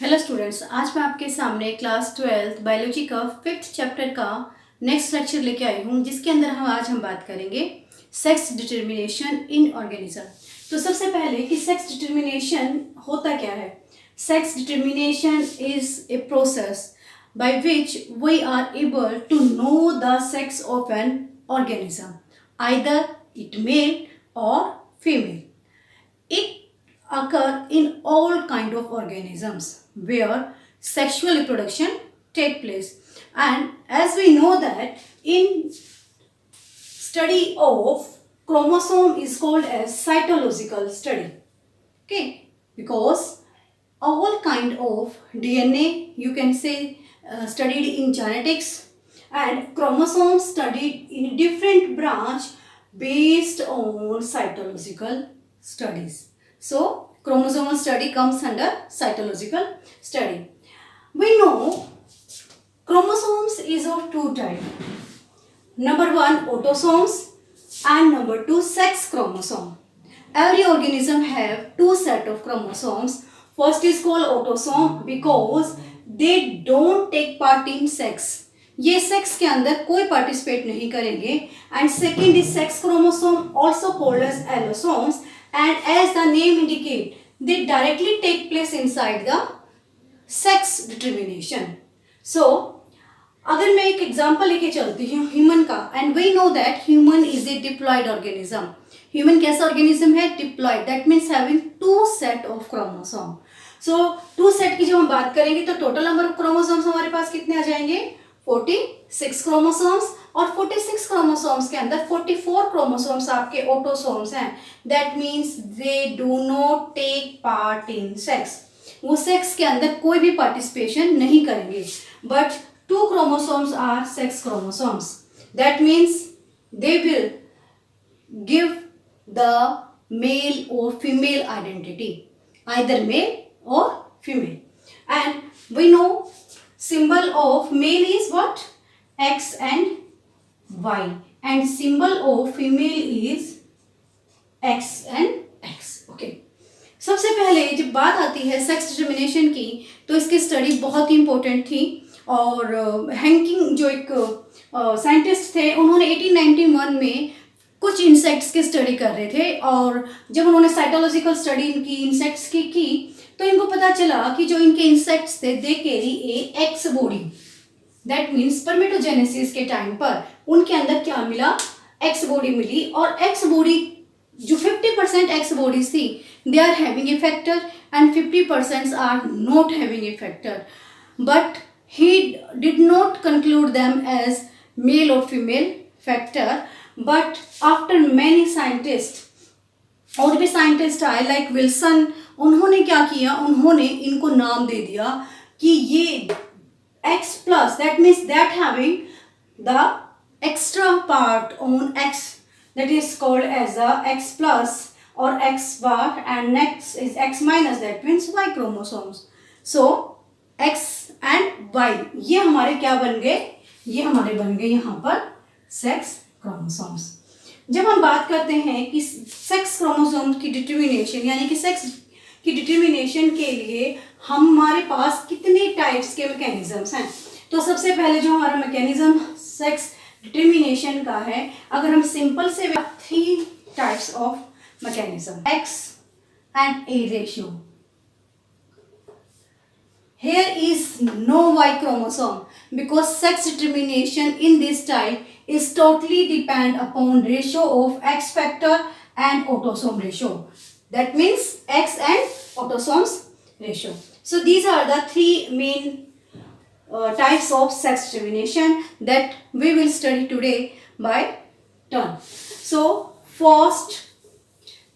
Hello students, आज मैं आपके सामने क्लास 12 बायोलॉजी का 5th चैप्टर का नेक्स्ट लेक्चर लेके आई हूँ, जिसके अंदर हम बात करेंगे सेक्स डिटर्मिनेशन इन ऑर्गेनिज्म। तो सबसे पहले कि सेक्स डिटर्मिनेशन होता क्या है। Sex determination is a process by which we are able to know the sex of an organism, either it male or female. It occur in all kind of organisms where sexual reproduction take place, and as we know that in study of chromosome is called as cytological study. Okay, because all kind of DNA you can say studied in genetics, and chromosomes studied in different branch based on cytological studies. So chromosomal study comes under cytological study. We know chromosomes is of two types. Number one, autosomes, and number two, sex chromosome. Every organism have two set of chromosomes. First is called autosome because they don't take part in sex. ये sex के अंदर कोई participate नहीं करेंगे. And second is sex chromosome, also called as allosomes, and as the name indicate they directly take place inside the sex determination. So अगर मैं एक example लेके चलती हूँ ह्यूमन का, and we know that human is a diploid organism. Human कैसा organism है? Diploid, that means having two set of chromosome. So two set की जब हम बात करेंगे तो टोटल नंबर ऑफ क्रोमोसोम्स हमारे पास कितने आ जाएंगे? 46 क्रोमोसोम्स. और 46 क्रोमोसोम्स के अंदर 44 क्रोमोसोम्स आपके ऑटोसोम्स हैं. That means they do not take part in sex. वो सेक्स के अंदर कोई भी पार्टिसिपेशन नहीं करेंगे. But 2 chromosomes are sex chromosomes. That means they will give the male or female identity, either male or female. And we know symbol of male is what? X and Y, and symbol of female is X and X. Okay. सबसे पहले जब बात आती है sex determination की, तो इसकी study बहुत ही इंपॉर्टेंट थी. और हैंकिंग जो एक साइंटिस्ट थे, उन्होंने 1891 में कुछ इंसेक्ट्स की स्टडी कर रहे थे. और जब उन्होंने साइटोलॉजिकल स्टडी इनकी इंसेक्ट्स की तो इनको पता चला कि जो इनके इंसेक्ट्स थे they carry a X body. That means spermatogenesis के टाइम पर उनके अंदर क्या मिला? एक्स बॉडी मिली. और एक्स बॉडी जो 50% एक्स बॉडीज थी, they are having a factor and 50% are not having a factor. But he did not conclude them as male or female factor, but after many scientists और भी साइंटिस्ट आए like Wilson, उन्होंने क्या किया? उन्होंने इनको नाम दे दिया कि ये X plus, that means that having the extra part on X, that is called as a X plus or X bar, and next is X minus, that means Y chromosomes. So X and Y ये हमारे क्या बन गए? ये हमारे बन गए यहाँ पर सेक्स क्रोमोसोम्स. जब हम बात करते हैं कि सेक्स क्रोमोसोम की डिटर्मिनेशन, यानी कि सेक्स की डिटर्मिनेशन के लिए हमारे पास कितने टाइप्स के मैकेनिज्म्स हैं, तो सबसे पहले जो हमारा मैकेनिज्म सेक्स डिटर्मिनेशन का है, अगर हम सिंपल से 3 types of mechanism, X and A ratio. Here is no Y chromosome because sex determination in this type is totally depend upon ratio of X factor and autosome ratio. That means X and autosomes ratio. So these are the 3 main types of sex determination that we will study today by turn. So first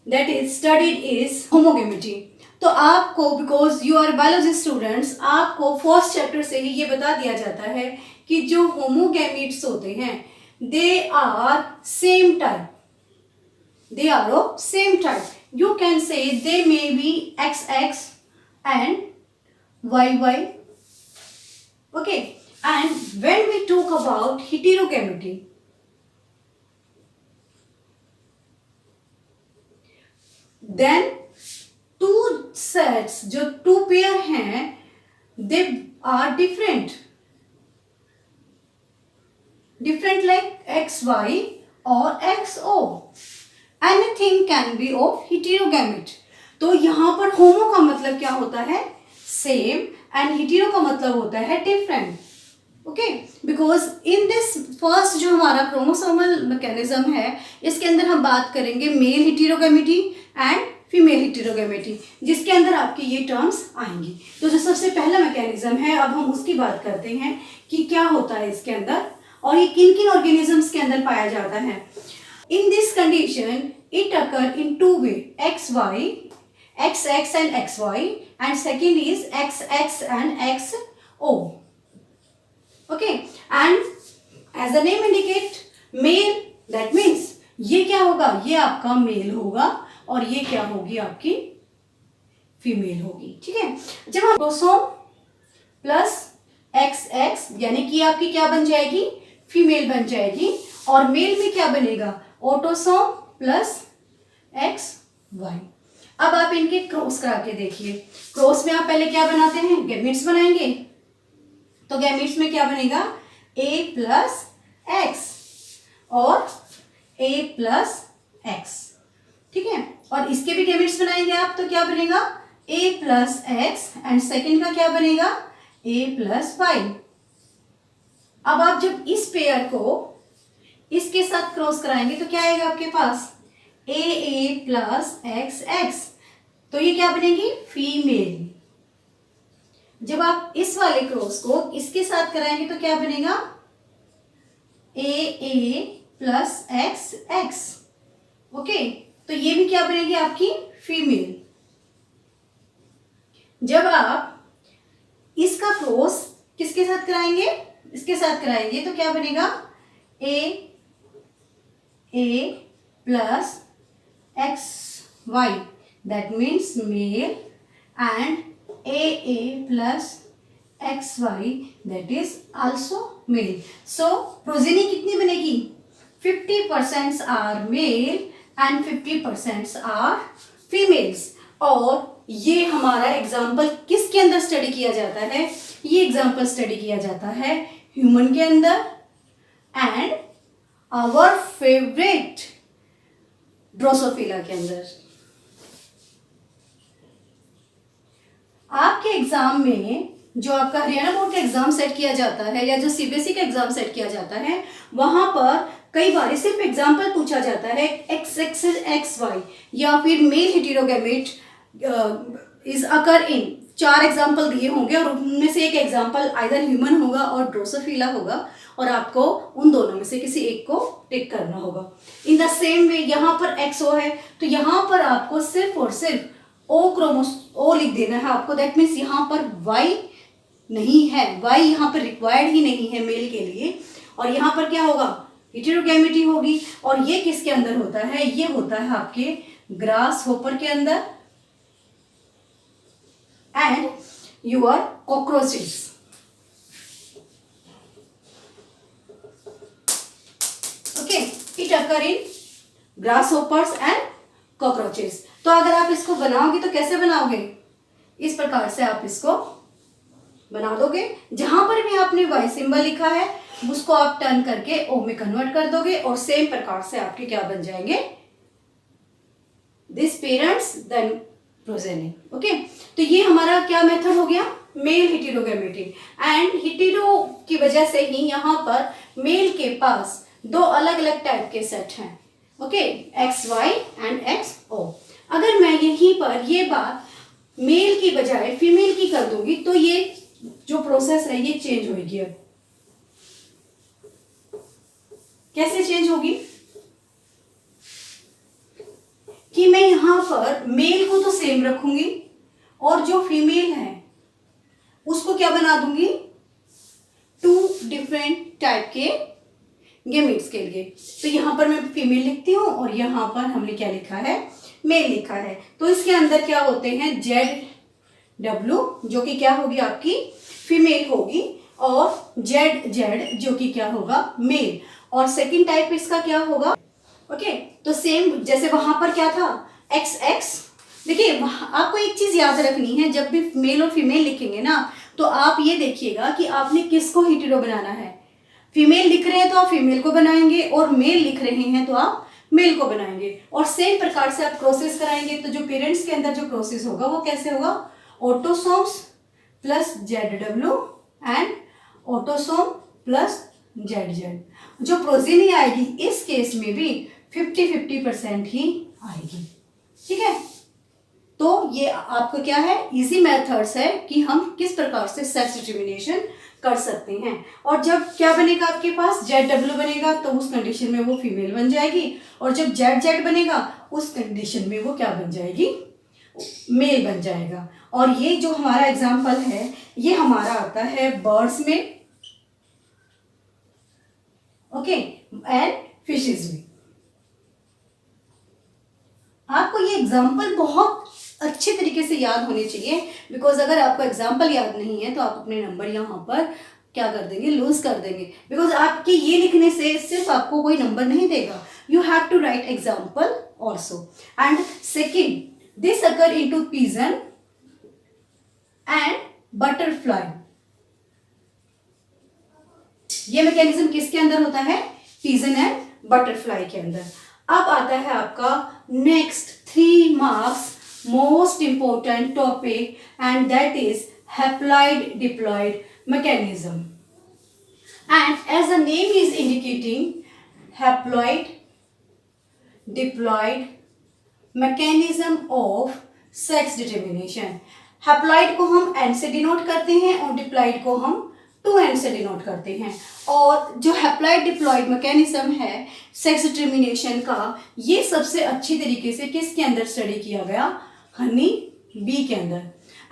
that is studied is homogamity. तो आपको, because you are biology students, आपको first chapter से ही ये बता दिया जाता है कि जो होमोगैमीट्स होते हैं they are same type, they are of same type. You can say they may be XX and YY. Okay. And when we talk about heterogamety, then two sets, जो 2 पेयर हैं, they are different, different like XY or XO. Anything can be of heterogamete. तो यहाँ पर होमो का मतलब क्या होता है? सेम, एंड हेटेरो का मतलब होता है different. Okay, because in this first जो हमारा क्रोमोसोमल मैकेनिज्म है, इसके अंदर हम बात करेंगे mail heterogamety and female heterogamety, जिसके अंदर आपके ये टर्म्स आएंगी. तो जो सबसे पहला मैकेनिज्म है, अब हम उसकी बात करते हैं कि क्या होता है इसके अंदर और ये किन किन ऑर्गेनिजम्स के अंदर पाया जाता है. In this condition it occur in two way, XY, XX and XY, and second is XX and XO. Okay, and as the name indicate, male, that means ये क्या होगा? ये आपका मेल होगा और ये क्या होगी? आपकी फीमेल होगी. ठीक है, जब हम क्रोमोसोम प्लस XX यानी कि आपकी क्या बन जाएगी? फीमेल बन जाएगी. और मेल में क्या बनेगा? Autosome plus XY. अब आप इनके क्रॉस करा के देखिए. क्रॉस में आप पहले क्या बनाते हैं? गैमेट्स बनाएंगे. तो गैमेट्स में क्या बनेगा? A प्लस एक्स और A प्लस एक्स. ठीक है, और इसके भी गैमेट्स बनाएंगे आप, तो क्या बनेगा? A plus X, and second का क्या बनेगा? A plus Y. अब आप जब इस पेयर को इसके साथ क्रॉस कराएंगे तो क्या आएगा आपके पास? A plus x x. तो ये क्या बनेगी? फीमेल. जब आप इस वाले क्रॉस को इसके साथ कराएंगे तो क्या बनेगा? A plus x x. Okay, तो ये भी क्या बनेगी? आपकी फीमेल. जब आप इसका क्रॉस किसके साथ कराएंगे? इसके साथ कराएंगे तो क्या बनेगा? A plus X Y, that means male, and A plus X Y, that is also male. So progeny कितनी बनेगी? 50% are male and 50% are females. और ये हमारा एग्जाम्पल किसके अंदर स्टडी किया जाता है? ये एग्जाम्पल स्टडी किया जाता है ह्यूमन के अंदर एंड आवर फेवरेट ड्रोसोफिला के अंदर. आपके एग्जाम में जो आपका हरियाणा बोर्ड का एग्जाम सेट किया जाता है या जो सीबीएसई का एग्जाम सेट किया जाता है, वहां पर कई बार सिर्फ एग्जाम्पल पूछा जाता है XX XY या फिर male heterogamete is occur in. 4 example दिए होंगे और उनमें से एक एग्जाम्पल आइदर ह्यूमन होगा और ड्रोसोफिला होगा, और आपको उन दोनों में से किसी एक को टिक करना होगा. इन द सेम वे यहाँ पर XO है, तो यहाँ पर आपको सिर्फ और सिर्फ O लिख देना है आपको. दैट मीन्स यहाँ पर Y नहीं है, Y यहाँ पर रिक्वायर्ड ही नहीं है मेल के लिए. और यहाँ पर क्या होगा? हेटेरोगैमेटी होगी. और ये किसके अंदर होता है? ये होता है आपके ग्रास होपर के अंदर and your cockroaches. Okay, it occur in grass hoppers and cockroaches. तो अगर आप इसको बनाओगे तो कैसे बनाओगे? इस प्रकार से आप इसको बना दोगे. जहां पर भी आपने वाई सिंबल लिखा है उसको आप टर्न करके ओ में कन्वर्ट कर दोगे और सेम प्रकार से आपके क्या बन जाएंगे? This parents then progeny. Okay, तो ये हमारा क्या मेथड हो गया? Mail heterogamety. एंड हेटेरो की वजह से ही यहाँ पर मेल के पास 2 अलग अलग टाइप के सेट हैं. Okay, XY and XO. अगर मैं यहीं पर ये बात मेल की बजाय फीमेल की कर दूंगी तो ये जो प्रोसेस है ये चेंज होगी. अब कैसे चेंज होगी? कि मैं यहां पर मेल को तो सेम रखूंगी और जो फीमेल है उसको क्या बना दूंगी? 2 डिफरेंट टाइप के गैमेट्स के लिए. तो यहां पर मैं फीमेल लिखती हूं और यहां पर हमने क्या लिखा है? मेल लिखा है. तो इसके अंदर क्या होते हैं? ZW जो कि क्या होगी? आपकी फीमेल होगी, और ZZ जो कि क्या होगा? मेल. और सेकंड टाइप इसका क्या होगा? ओके, तो सेम जैसे वहां पर क्या था? XX. देखिए, आपको एक चीज याद रखनी है, जब भी मेल और फीमेल लिखेंगे ना तो आप ये देखिएगा कि आपने किसको हेटेरो बनाना है। फीमेल लिख रहे हैं तो आप फीमेल को बनाएंगे, और मेल लिख रहे हैं तो आप मेल को बनाएंगे। और सेम प्रकार से आप प्रोसेस कराएंगे तो जो पेरेंट्स के अंदर जो प्रोसेस होगा वो कैसे होगा, autosomes plus ZW and autosome plus ZZ। जो प्रोजेनी आएगी इस केस में भी 50-50% ही आएगी। ठीक है, तो ये आपको क्या है, इजी मेथड्स है कि हम किस प्रकार से सेक्स डिटर्मिनेशन कर सकते हैं। और जब क्या बनेगा आपके पास, ZW बनेगा तो उस कंडीशन में वो फीमेल बन जाएगी, और जब ZZ बनेगा उस कंडीशन में वो क्या बन जाएगी, मेल बन जाएगा। और ये जो हमारा एग्जाम्पल है ये हमारा आता है बर्ड्स में, ओके, एंड फिशेज में। आपको ये एग्जाम्पल बहुत अच्छे तरीके से याद होने चाहिए, बिकॉज अगर आपको एग्जाम्पल याद नहीं है तो आप अपने नंबर यहाँ पर क्या कर देंगे, लूज कर देंगे। बिकॉज आपके ये लिखने से सिर्फ आपको कोई नंबर नहीं देगा, you have to write example also. And second, this occur into pigeon and butterfly. ये मैकेनिज्म किसके अंदर होता है, पिजन एंड बटरफ्लाई के अंदर। अब आता है आपका next 3 marks most important topic, and that is haploid diploid mechanism. And as the name is indicating, haploid diploid mechanism of sex determination. haploid को हम n से डिनोट करते हैं और diploid को हम 2n से डिनोट करते हैं। और जो हैप्लॉइड डिप्लॉइड मैकेनिज्म है सेक्स डिटर्मिनेशन का, ये सबसे अच्छी तरीके से किसके अंदर स्टडी किया गया, हनी बी के अंदर।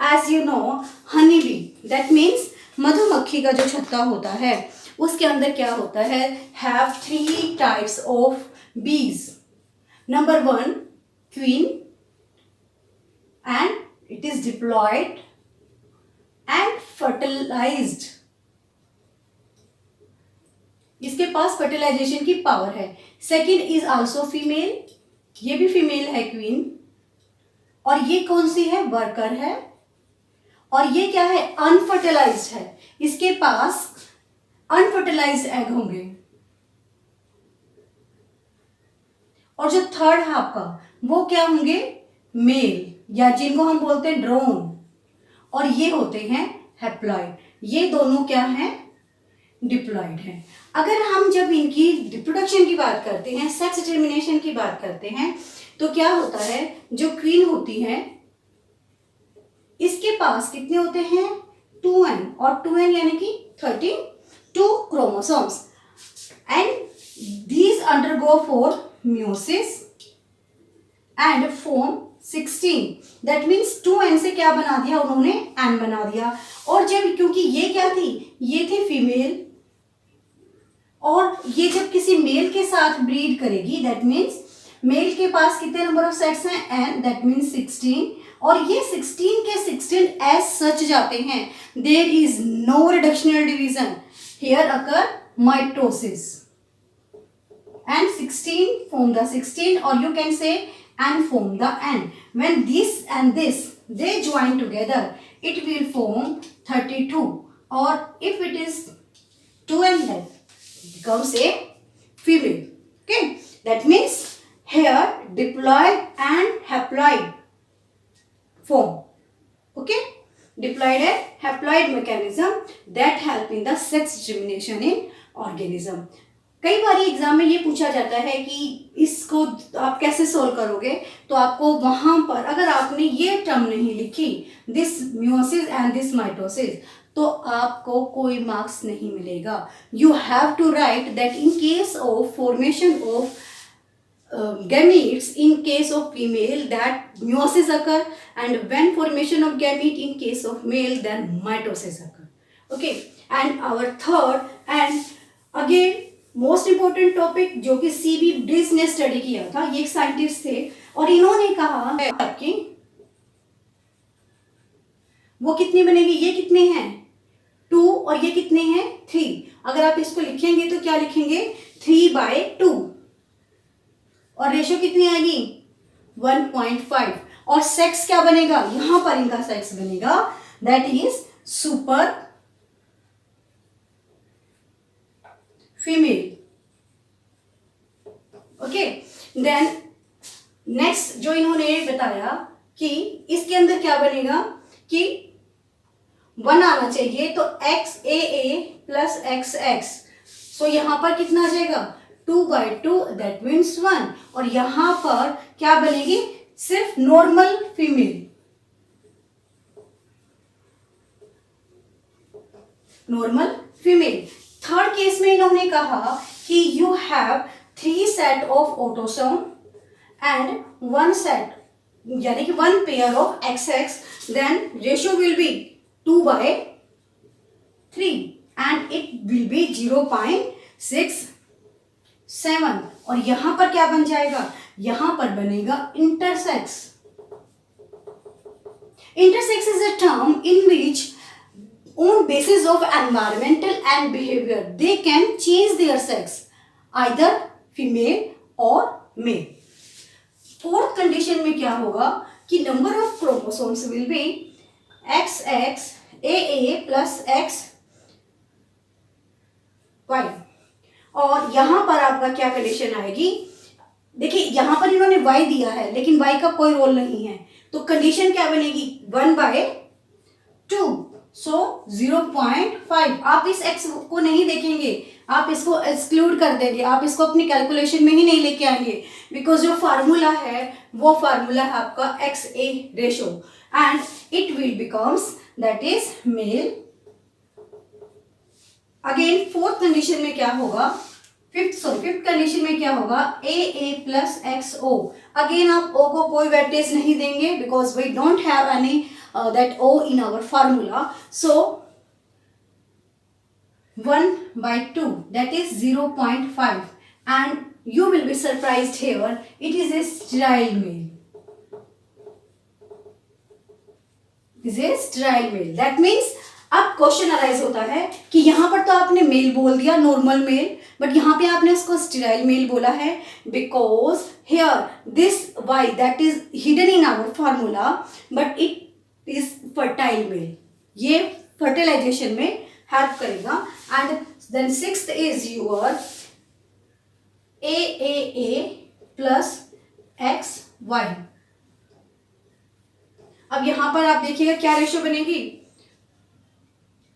As you know, honey bee that means मधुमक्खी का जो छत्ता होता है उसके अंदर क्या होता है, have 3 types of bees. Number 1 queen, and it is diploid and fertilized. इसके पास फर्टिलाइजेशन की पावर है। सेकेंड इज आल्सो फीमेल, ये भी फीमेल है क्वीन, और ये कौन सी है, वर्कर है। और ये क्या है, अनफर्टिलाइज्ड है, इसके पास अनफर्टिलाइज्ड एग होंगे। और जो थर्ड है आपका वो क्या होंगे, मेल, या जिनको हम बोलते हैं ड्रोन, और ये होते हैं हैप्लॉइड। ये दोनों क्या हैं, डिप्लॉइड हैं। अगर हम जब इनकी रिप्रोडक्शन की बात करते हैं, सेक्स डिटर्मिनेशन की बात करते हैं, तो क्या होता है, जो क्वीन होती है इसके पास कितने होते हैं, 2n, और 2n यानी कि 32 chromosomes, and these undergo for meiosis and form 16। That means 2n से क्या बना दिया उन्होंने, n बना दिया। और जब, क्योंकि ये क्या थी, ये थी फीमेल, और ये जब किसी मेल के साथ ब्रीड करेगी, दैट मीन्स मेल के पास कितने नंबर ऑफ सेक्स हैं, n, दैट मीन्स 16, और ये 16 के 16 एज सच जाते हैं। There is no reductional division, here occur mitosis, and 16 form the 16, और you can say n form the n. When this and this they join together, it will form 32. Or if it is 2 and that becomes a female. Okay, that means here diploid and haploid form. Okay, diploid and haploid mechanism that help in the sex determination in organism. कई बार exam में ये पूछा जाता है कि इसको आप कैसे सोल्व करोगे, तो आपको वहां पर अगर आपने ये टर्म नहीं लिखी, this meiosis and this mitosis, तो आपको कोई मार्क्स नहीं मिलेगा। You have to write that in case of formation of gametes in case of female that meiosis occur, and when formation of gamete in case of male then mitosis occur. Okay, and our third and again most important topic जो कि CB bridge ने study किया था, ये एक scientist थे और इन्होंने कहा है आपकी वो कितनी बनेगी, ये कितने हैं 2 और ये कितने हैं 3। अगर आप इसको लिखेंगे तो क्या लिखेंगे 3/2 और रेशो कितनी आएगी 1.5 और सेक्स क्या बनेगा, यहां पर इनका सेक्स बनेगा that is super female. Okay, then next जो इन्होंने बताया कि इसके अंदर क्या बनेगा कि 1 आना चाहिए, तो XAA प्लस XX, सो यहां पर कितना आ जाएगा 2/2, दैट मीन्स 1। और यहां पर क्या बनेगी, सिर्फ normal female, normal female. Third case में इन्होंने कहा कि you have 3 set of autosome and 1 set, यानी कि 1 pair of XX, then ratio will be 2/3 and it will be 0.67। और यहां पर क्या बन जाएगा, यहां पर बनेगा intersex. Intersex is a term in which on basis of environmental and behavior they can change their sex, either female or male. Fourth condition में क्या होगा कि number of chromosomes will be XXAA plus XY। और यहां पर आपका क्या condition आएगी, देखिए यहां पर इन्होंने Y दिया है लेकिन Y का कोई रोल नहीं है, तो कंडीशन क्या बनेगी 1/2, सो 0.5। आप इस x को नहीं देखेंगे, आप इसको एक्सक्लूड कर देंगे, आप इसको अपनी कैलकुलेशन में ही नहीं लेके आएंगे, बिकॉज जो फार्मूला है वो फार्मूला है आपका XA ratio and it will becomes that is male. Again fourth condition में क्या होगा, फिफ्थ कंडीशन में क्या होगा AA प्लस XO। अगेन आप O को कोई वेटेज नहीं देंगे because we don't have any that O in our formula, so 1/2, that is 0.5, and you will be surprised here, it is a sterile male. This is sterile male, that means अब question arise होता है कि यहाँ पर तो आपने mail बोल दिया, नॉर्मल मेल, बट यहाँ पे आपने उसको स्टेराइल मेल बोला है because here this Y that is hidden in our formula, but it is fertile male, ये फर्टिलाइजेशन में हेल्प करेगा। And then sixth is your AAA plus XY। अब यहां पर आप देखिएगा क्या रेशियो बनेगी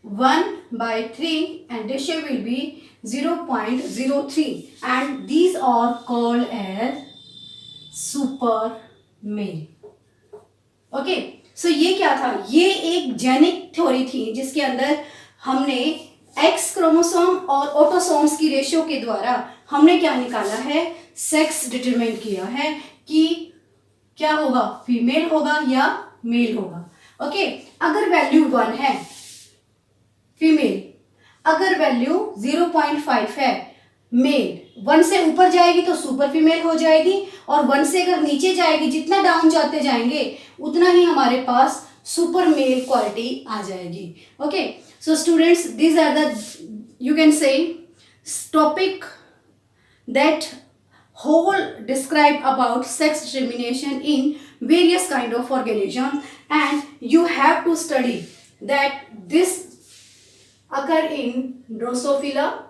1/3 and ratio will be 0.03 and these are called as super male. Okay, so ये क्या था, ये एक जेनिक थ्योरी थी जिसके अंदर हमने एक्स क्रोमोसोम और ऑटोसोम्स की रेशियो के द्वारा हमने क्या निकाला है, सेक्स डिटरमाइन किया है कि क्या होगा, फीमेल होगा या मेल होगा। ओके, अगर वैल्यू 1 है फीमेल, अगर वैल्यू 0.5 है मेल, 1 से ऊपर जाएगी तो सुपर फीमेल हो जाएगी, और 1 से अगर नीचे जाएगी, जितना डाउन जाते जाएंगे उतना ही हमारे पास सुपर मेल क्वालिटी आ जाएगी। Okay, so students, these are the you can say topic that whole describe about sex discrimination in various kind of organisms, and you have to study that this occur in Drosophila,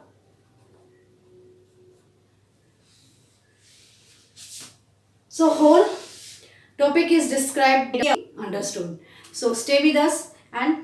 so whole topic is described, understood. So stay with us and thank you.